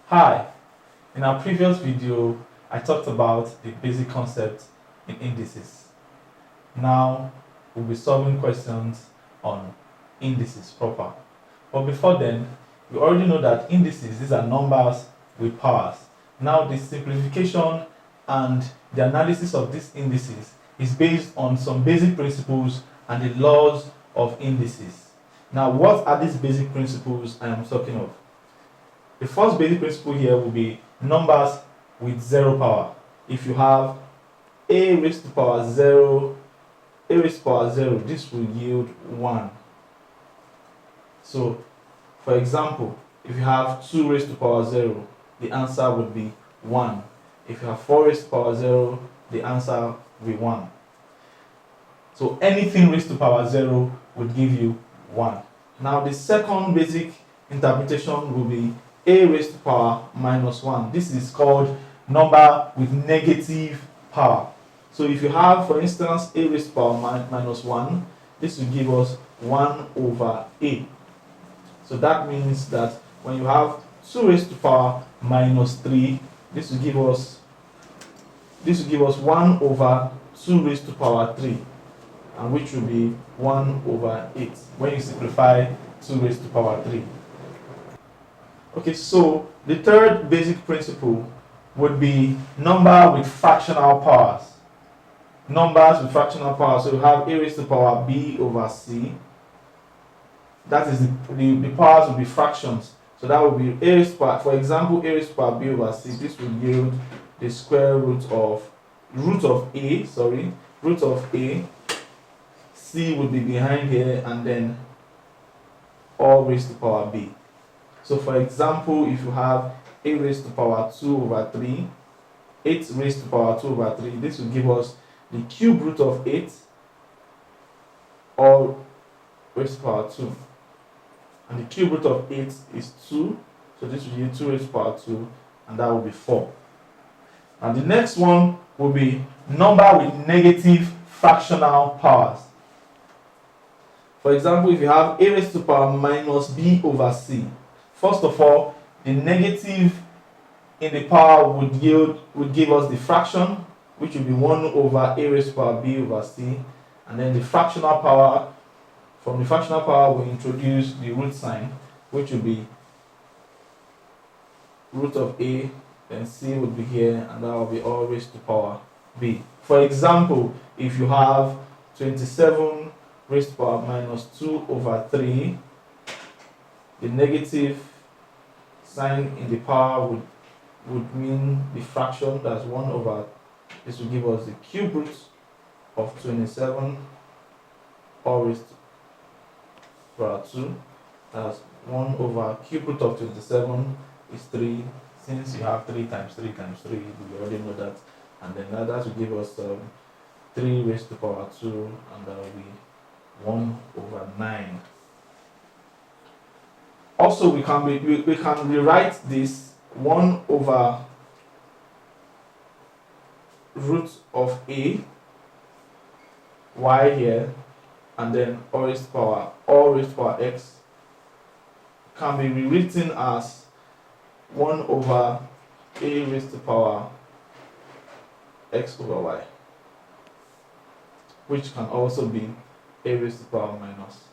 Hi, in our previous video, I talked about the basic concept in indices. Now, we'll be solving questions on indices proper. But before then, we already know that indices, these are numbers with powers. Now, the simplification and the analysis of these indices is based on some basic principles and the laws of indices. Now, what are these basic principles I am talking of? The first basic principle here will be numbers with zero power. If you have a raised to power 0, a raised to power 0, this will yield 1. So, for example, if you have 2 raised to power 0, the answer would be 1. If you have 4 raised to power 0, the answer will be 1. So anything raised to power 0 would give you 1. Now the second basic interpretation will be a raised to power minus 1. This is called number with negative power. So if you have, for instance, a raised to power minus 1, this will give us 1 over a. So that means that when you have 2 raised to power minus 3, this will give us 1 over 2 raised to power 3, and which will be 1 over 8 when you simplify 2 raised to power 3. Okay, so the third basic principle would be number with fractional powers. Numbers with fractional powers. So you have a raised to power b over c. That is the powers will be fractions. So that will be a raised to power, for example, a raised to power b over c. This will yield the square root of a. C would be behind here, and then all raised to power b. So for example, if you have a raised to power 2 over 3, 8 raised to power 2 over 3, this will give us the cube root of 8, all raised to power 2. And the cube root of 8 is 2, so this will give 2 raised to power 2, and that will be 4. And the next one will be number with negative fractional powers. For example, if you have a raised to power minus b over c, first of all, the negative in the power would give us the fraction, which will be 1 over a raised to power b over c, and then the fractional power. From the fractional power, we introduce the root sign, which will be root of a, then c would be here, and that will be all raised to power b. For example, if you have 27 raised to power minus 2 over 3, the negative sign in the power would mean the fraction, that's 1 over, this will give us the cube root of 27 all raised to power 2, that's 1 over cube root of 27 is 3. Since you have 3 times 3 times 3, we already know that, and then that will give us 3 raised to power 2, and that will be 1 over 9. Also, we can rewrite this 1 over root of a, y here, and then all raised to power x can be rewritten as 1 over a raised to power x over y, which can also be a raised to power minus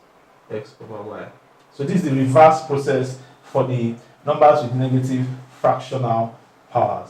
x over y. So this is the reverse process for the numbers with negative fractional powers.